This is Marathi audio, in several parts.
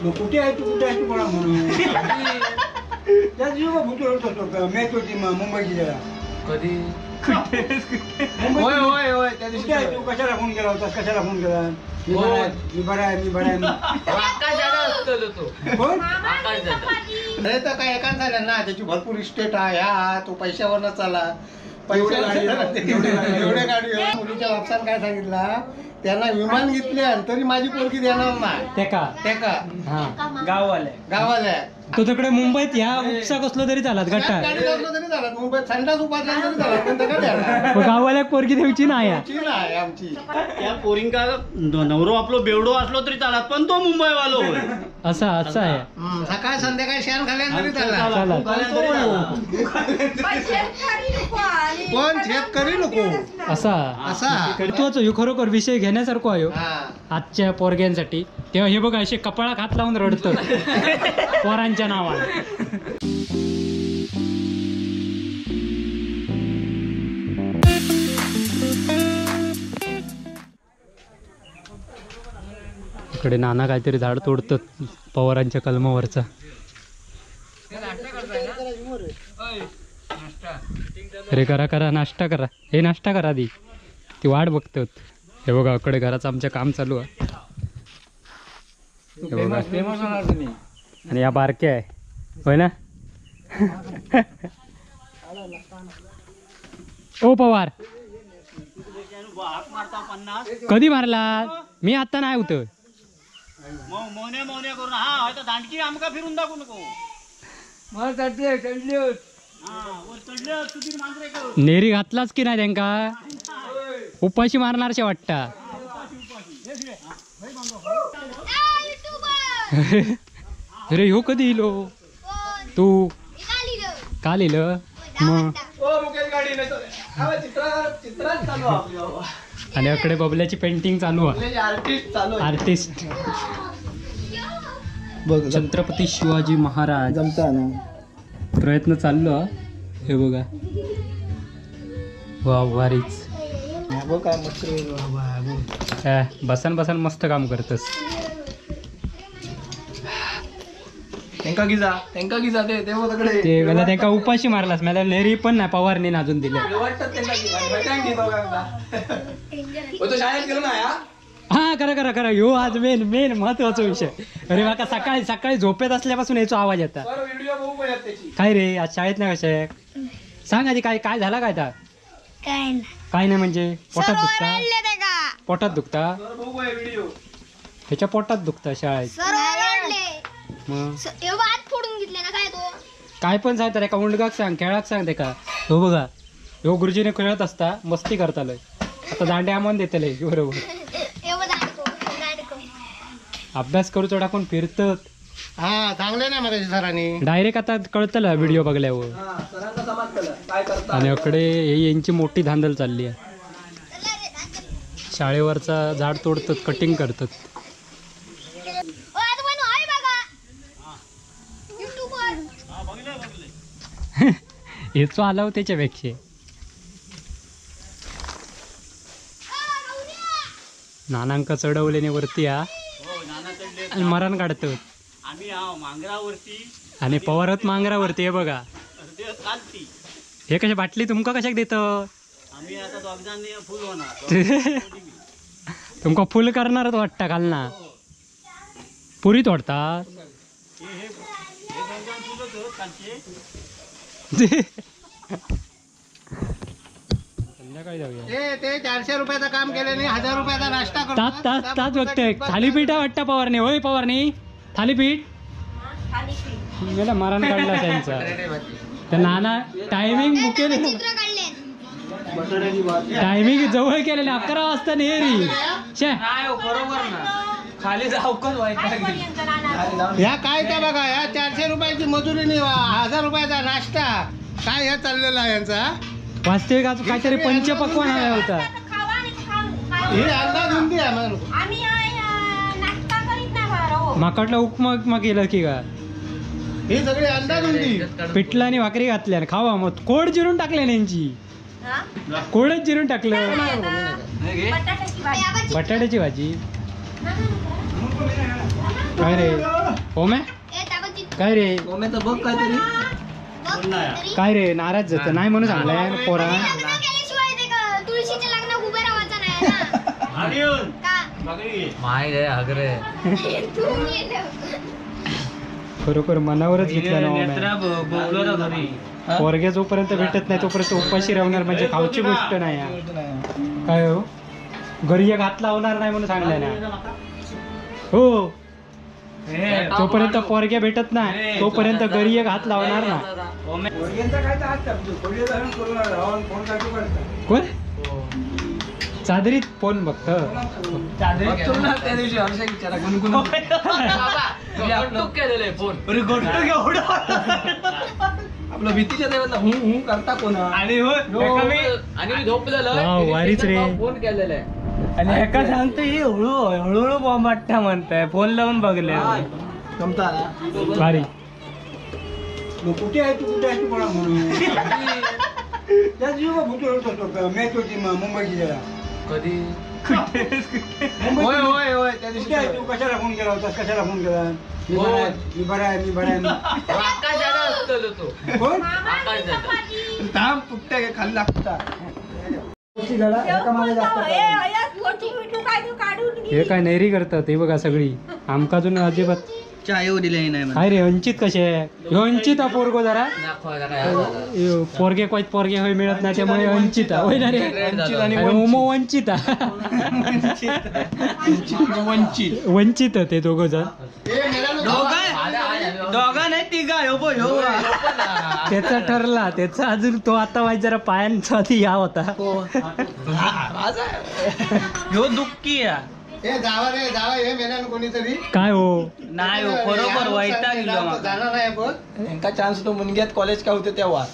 मग कुठे आहे तू कोणा म्हणून त्या दिवशी भूत होतो मॅच होती मुंबईची जरा कधी होय होय होय त्या दिवशी तू कशाला फोन केला होतास कशाला फोन केला मी बरा आहे अरे तर काय एकाच झालं ना त्याची भरपूर इस्टेट आहे ह्या तो पैशावरनं चाला एवढे गाडी मुलीच्या बापसान काय सांगितला त्यांना विमान घेतले तरी माझी पोरगी देणार नाही ते का गावाला तो तिकडे मुंबईत ह्या उपसा कसलो तरी चालत गट्टा गाडी चाललो तरी चालत मुंबईत संडास उभारला तरी चालत पण त्या काय गावाला पोरगी द्यायची नाही आहे आमची त्या पोरिंका नवरो आपलो बेवडो असलो तरी चालत पण तो मुंबई वालो होय असं आहे सकाळ संध्याकाळी शेण खाल्ल्यान तरी चालत पण शेतकरी नको असा तोच खरोखर विषय घेण्यासारखं आहे आजच्या पोरग्यांसाठी तेव्हा हे बघा असे कपाळात हात लावून रडतं पोरांच्या नावाने इकडे नाना काहीतरी झाड तोडतात पवारांच्या कलमावरचा अरे करा नाश्ता करा हे नाश्ता करा आधी ती वाट बघतात हे बघा इकडे घराचं आमचं काम चालू आहे हे बघा आणि या बारक्या आहे होय ना ओ पवार कधी मारला मी आता नाही होत मोने करून हा दांडकी आमका फिरून दाखवू नको नेरी घातलाच की नाही त्यांका उपाशी मारणारशे वाटता अरे ह्यो कधी इलो तू का लिहिलं मग आणि अकडे बबल्याची पेंटिंग चालू आहे आर्टिस्ट छत्रपती शिवाजी महाराज जमता ना प्रयत्न चाललो हे बघा वा भारीच बसन मस्त काम करतस ते मला त्यांका उपाशी मारलास मला लेरी पण नाही पवारने अजून दिले हा करा ह्यो आज मेन महत्वाचा विषय अरे बाका सकाळी झोपेत असल्यापासून याचा आवाज येतात काय रे आज शाळेत नाही कशा सांग आधी काय झाला काय तर काय नाही म्हणजे पोटात दुखता त्याच्या पोटात दुखता शाळेत मग काय पण सांग तर एका उंडगाक सांग खेळाक सांग ते का हो बघा ह्यो गुरुजीने खेळत असता मस्ती करतालय आता दांडे आमन देतले बरोबर अभ्यास करूच टाकून फिरतात हा चांगले ना मग सरांनी डायरेक्ट आता कळतलं व्हिडिओ बघल्यावर आणि अकडे यांची मोठी धांदल चालली आहे शाळेवरचा झाड तोडतात कटिंग करतात हेचो आला हो त्याच्यापेक्षा नानांका चढवल्याने वरती आणि मरण काढतो आणि पवारत मांगरावरती हे बघा हे कशा बाटली तुमका कशाक देत तुमका फुल करणारच वाटतं काल ना पुरी तोडतात संध्याकाळी जाऊया ते 400 रुपयाचं काम केल्याने 1000 रुपयाचा नाश्ता करतात ताच बघतोय थालीपीठ वाटतं पवारने होय पवारने थालीपीठ गेला मारण काढला त्यांचा तर नाना टायमिंग बुकेल टायमिंग जवळ केलेले 11 वाजता नेरी बरोबर ना खाली जाऊकच ह्या काय का बघा ह्या 400 रुपयाची मजुरी नाही 1000 रुपयाचा नाश्ता काय ह्या चाललेला आहे यांचा वास्तविक आज काहीतरी पंचपक्वान आला होता हे अंदाज हिंदी आहे माकडला उपमा केलं की का हे सगळे अंदाज हिंदी पिठला आणि भाकरी घातल्या खावा मग कोड जिरून टाकल्या यांची कोडच जिरून टाकलं बटाट्याची भाजी काय रे ओमे काय रे ओम्याचं बघ काहीतरी काय रे नाराज जात नाही म्हणून सांगलाय पोरा तुळशीच्या लग्नात उभे राहायचं नाही ना माहित आहे हगरे खरोखर मनावरच घेतलं ना ओम्या पोरग्या जोपर्यंत भेटत नाही तोपर्यंत उपाशी राहणार म्हणजे खाऊची गोष्ट नाही हा. काय हो घरी एक हात लावणार नाही म्हणून सांगलाय ना हो जोपर्यंत पोरग्या भेटत नाही तोपर्यंत घरी एक हात लावणार ना पोरग्यांचा काय तर हात टाकतो. पोरगे धरून करून राहून फोन करतो करता. कोण चादरीत फोन बघत बघतो ना त्या दिवशी हर्षा विचारा गुणगुण आपलं भीतीच्या देवाला हू हू करता कोण आणि मी झोपलेलं वारीच रे फोन केलेला आहे आणि एका सांगतो ही हळूहळू बॉम्ब अट्टा म्हणताय फोन लावून बघले जमता वारी मग कुठे आहे तू कोणा म्हणून त्याच दिवशी भूत होतो मॅच होती मुंबईची जरा कधी होय होय होय त्या दिवशी आहे तू कशाला फोन केला होतास कशाला फोन केला मी बरा आहे मी बरा आहे आकाश दादा असतो तो कोण आकाश दादा थांब पुट्ट्या खाली लागता हे काय नैरी करतात हे बघा सगळी आमका अजून अजिबात चाय दिले नाही काय रे अंचित कसे ह्यो अंचित हा पोरगो जरा ह्यो पोरगे कोयत पोरगे होय मिळत नाही त्यामुळे अंचित होय ना रे ओमो वंचित वंचित ते दोघ जण दोघा नाही तिघा ह्यो त्याचा ठरला त्याचा अजून तो आता वाईट जरा पायांचा आधी या होता ह्यो दुःखी आहे हे जावा रे जावा हे मेल्यानं कोणीतरी काय हो नाही हो खरोखर वैताग गेलो मला. जाणार नाही आपण यांचा चान्स तो मुनग्यात कॉलेज काय होते तेव्हा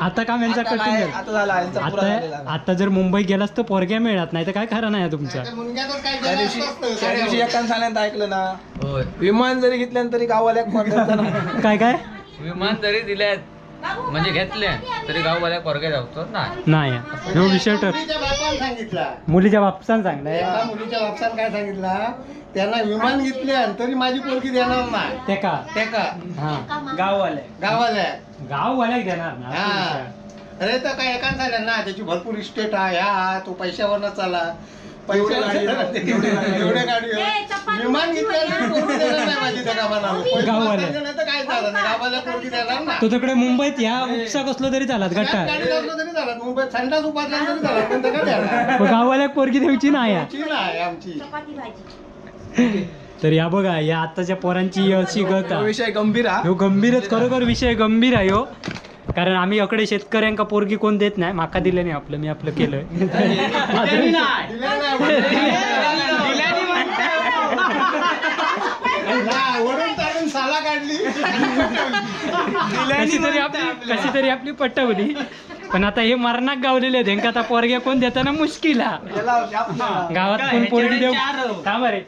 आता काम यांचा आता कठीण काय झाला आता झाला यांचा पुरा झालेला. आता जर मुंबई गेलास तर पोरग्या मिळत नाही तर काय खरं नाही तुमचा नाहीतर मुनग्यातच काय त्या केलं दिवशी असतं त्या दिवशी एकान सांगण्यात ऐकलं ना होय विमान जरी घेतल्यानं तरी गावाला एक पडलं काय काय विमान जरी दिल्यात म्हणजे घेतले तरी गाववाल्या पोरगे जातो ना नाही ह्यो विषय ठर मुलीच्या बापानं सांगितला मुलीच्या बापसान सांगलाय एका मुलीच्या बापसान काय सांगितला त्यांना विमान घेतल्या तरी माझी पोरगी देणार नाही ते का ते का हा गाववाले गावाला गाववाल्याक देणार ना हा असा विषय. अरे तर काय एकाच झालं ना त्याची भरपूर इस्टेट आहे हा तो पैशावरनं चाला एवढे गाडी एवढे गाडी विमान घेतल्या पोरगी देणार नाही माझी त्या गावाला गाववाले. नाही तर काय झालं नाही गावाला पोरगी देणार ना तो तिकडे मुंबईत ह्या उपसा कसलो तरी चालत गट्टा गाडी लागलं तरी झालं मुंबईत संडास उपासला तरी झालं पण ते काय देणार? गाववाल्याक पोरगी द्यायची नाही आहे. चीन आहे आमची तर या बघा या आताच्या पोरांची अशी गत आहे. विषय गंभीर हा ह्यो गंभीरच खरोखर विषय गंभीर आहे ह्यो कारण आम्ही अकडे शेतकऱ्यांका पोरगी कोण देत नाही माका दिले नाही आपलं मी आपलं केलंय दिलं नाही वरून टाकून साला काढली कशी तरी आपली पट्टवली पण आता हे मरणाक गावलेले आहेत ह्यांका आता पोरग्या कोण देताना मुश्किल हा गावात कोण पोरगी देऊ थांबा रे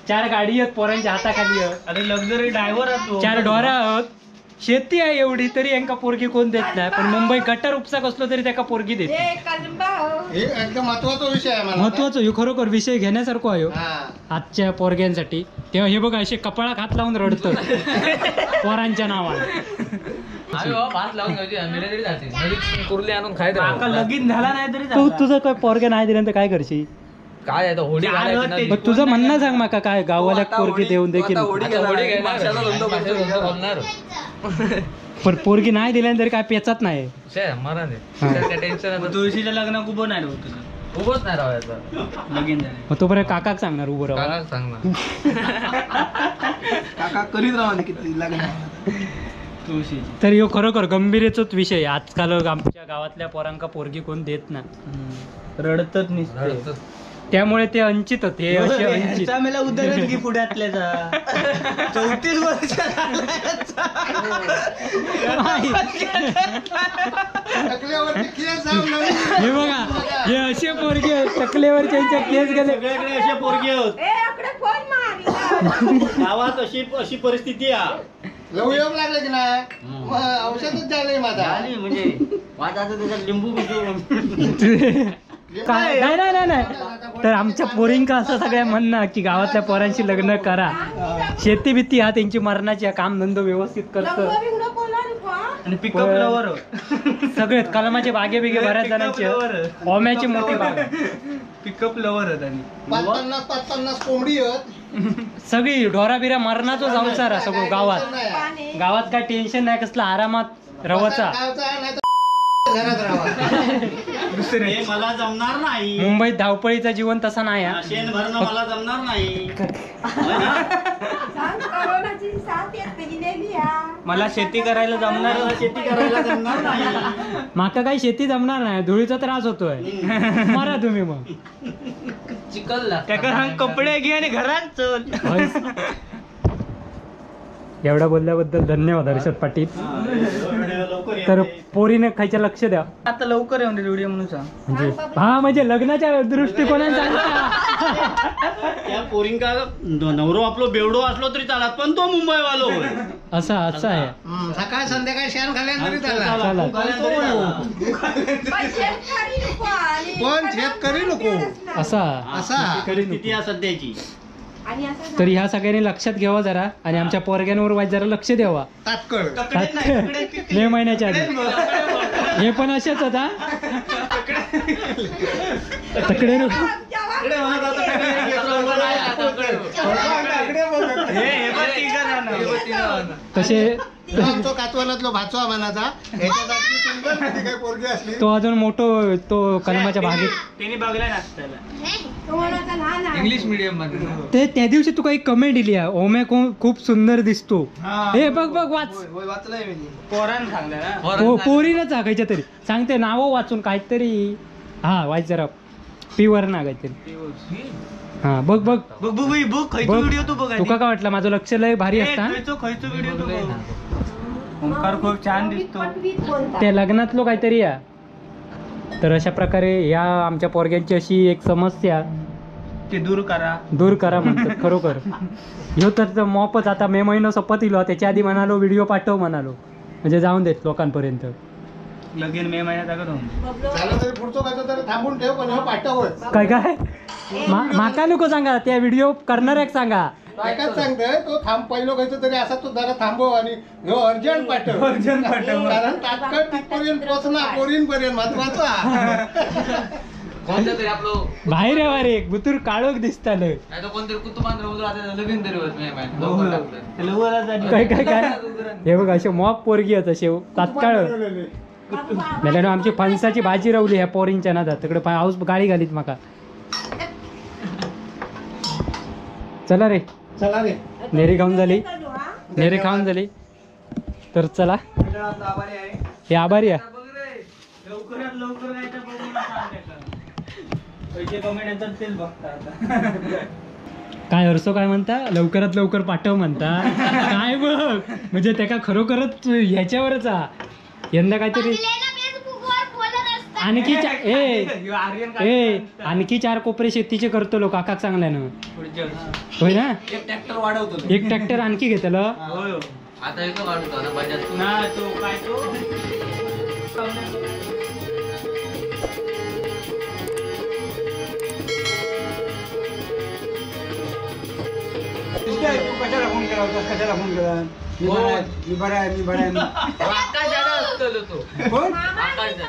4 गाडी आहेत पोरांच्या हाताखाली आहेत. अरे लक्झरी ड्रायव्हर असतो 4 ढोरा आहेत शेती आहे एवढी तरी यांका पोरगी कोण देत नाही पण मुंबई गटर उपसा कसलो तरी त्याका पोरगी देते हे एकदम महत्वाचा विषय आहे मला महत्वाचं ह्यो खरोखर विषय घेण्यासारखं आहे ह्यो. हा. आजच्या पोरग्यांसाठी तेव्हा हे बघा असे कपाळात हात लावून रडतं पोरांच्या नावाने भात लावून घ्यायची मिळेल जाते कुर्ली आणून खायचं काका लगीन झाला नाही तरी तू चालला. तुझं काय पोरग्या नाही दिल्यानंतर काय करशील काय आहे तो होडी घालायची ना. मग तुझं म्हणणं सांग माका काय गावाला पोरगी देऊन देखील आता होडी घेणार. माशाचा धंदो बोलणार. पण पोरगी नाही दिल्यानंतर काय पेचात नाही शे, मरा दे. हा. काय टेन्शन मग तुळशीच्या लग्नात उभं नाही होत तुझं उभंच नाही राहायचं लगीन झालं मग तोपर्यंत काकाक सांगणार उभं राहा काका सांग ना काका करीत राहा किती लागणार तुळशीची तर ह्यो खरोखर गंभीरच विषय आहे. आजकाल आमच्या गावातल्या पोरांका पोरगी कोण देत नाही रडतच नसते रडतं. त्यामुळे ते अंचित होते असे अंचित मला उदाहरण की पुढ्यातल्याचा 34 वर्ष टकल्यावरती केस जाऊन नवीन हे बघा हे असे पोरगे टकलेवर त्यांच्या केस गेले सगळ्याकडे असे पोरगे होत गावात अशी परिस्थिती आहे लवयोग लागले की नाही मग औषधच झालंय माझा झाली म्हणजे माझा आता त्याच्यात लिंबू काय नाही नाही नाही नाही तर आमच्या पोरींका असं सगळ्या म्हणणं की गावातल्या पोरांशी लग्न करा शेती बित्ती हा त्यांची मरणाची काम धंदो व्यवस्थित करतं आणि पिकअप लवर सगळेच कलमाचे बागे बिगे बऱ्याच जणांचे ओम्याची मोठी बाग पिकअप लवर आहेत आणि 50 कोंबडी आहेत. सगळी ढोरा बिरा मरणाचा संसार आहे सगळं गावात काय टेन्शन नाही कसलं आरामात रवाचा गावचा नाही तर घरात राहावा. हे मला जमणार नाही. मुंबईत धावपळीचा जीवन तसा नाही हा. शेण भरणं मला जमणार नाही. मला शेती करायला जमणार मला शेती करायला जमणार नाही. माका काही शेती जमणार नाही धुळीचा त्रास होतोय मारा तुम्ही मग चिकलला त्याकडे कपडे घे आणि घरात चल. एवढा बोलल्याबद्दल धन्यवाद हर्षद पाटील. लवकर ये. तर पोरीने खायच्या लक्ष द्या आता लवकर येऊन दे व्हिडिओ म्हणून सांग. म्हणजे हा म्हणजे लग्नाच्या दृष्टिकोनाने सांगता या पोरिंका नवरो आपलो बेवडो असलो तरी चालत पण तो मुंबई वालो होय. असा आहे सकाळ संध्याकाळी शेण खाल्ल्या तरी त्याला चालत. पण शेतकरी नको असा असा परिस्थिती आहे सध्याची. तर ह्या सगळ्यांनी लक्षात घ्यावा जरा आणि आमच्या पोरग्यांवर वाईट जरा लक्ष द्यावा. तात्काळ मे महिन्याच्या आधी हे पण असेच होता तकडे नको. तसे तो कातवालातलो भाचवा मनाचा ह्याच्यासाठी सुंदर किती काही पोरगी असली तो अजून मोठो तो कलमाच्या बागेत त्यांनी बघलाय नाचताला इंग्लिश मीडियम मध्ये. ते त्या दिवशी तू काही कमेंट दिली आहे ओम्या खूप सुंदर दिसतो. हे बघ वाच वाचलंय मी पोरान सांगलं ना. पोरीनच काहीच्या तरी सांगते नाव वाचून काहीतरी हा वाच जरा पीवर ना काहीतरी हा बघ बघ खयचो व्हिडिओ तू बघ. तुका काय वाटलं माझं लक्ष लय भारी असता खयचो व्हिडिओ तू बघ. ओंकार खूप छान दिसतो. त्या लग्नातलो काहीतरी या. तर अशा प्रकारे या आमच्या पोरग्यांची अशी एक समस्या ते दूर करा म्हणतात खरोखर. ह्यो तर मॉपच आता मे महिना सपत इलो त्याच्या आधी म्हणालो व्हिडिओ पाठव म्हणालो म्हणजे जाऊन देत लोकांपर्यंत. लगीन मे महिन्यात आगत होऊन झालं तरी पुढचं काय तरी थांबून ठेव पण पाठवच काय माका नको सांगा त्या व्हिडिओ करणाऱ्याक सांगा. बायकाच सांगतोय तो थांब पहिलं खायचं तरी असा तो जरा थांबव आणि ह्यो अर्जंट पाठव कारण तात्काळ तिथपर्यंत पोचणार पोरींपर्यंत महत्वाचा. कोणतं तरी आपलं बाहेर आहे रे बुतूर काळोख दिसताल. नाही तर कोणतरी कुटुंबात राहून आता लगीन तरी होत नाही. काय हे बघ असे मॉप पोरगी आहेत असे तात्काळ नाही आमची फणसाची भाजी रवली ह्या पोरींच्या नादात तिकडे हाऊस गाडी घालीत माका. चला रे नेरी खाऊन झाली तर चला हे आभारी आहे. लवकरात लवकर काय तर बघू नका. पैसे कमी नाही तर तेच बघता आता. काय अर्सो काय म्हणता लवकरात लवकर पाठव म्हणता काय बघ म्हणजे त्याका खरोखरच ह्याच्यावरच यंदा काहीतरी आणखी 4 कोपरे शेतीचे करतो लोक काकाक चांगल्यानं होय ना. एक ट्रॅक्टर वाढवतो. एक ट्रॅक्टर आणखी घेतलं आता एक वाढवतो ना बजाज ना तो काय तो कशाला फोन केला होता कशाला फोन केला. मी बरा आहे आकाश दादा असतो तो. कोण आकाश दादा.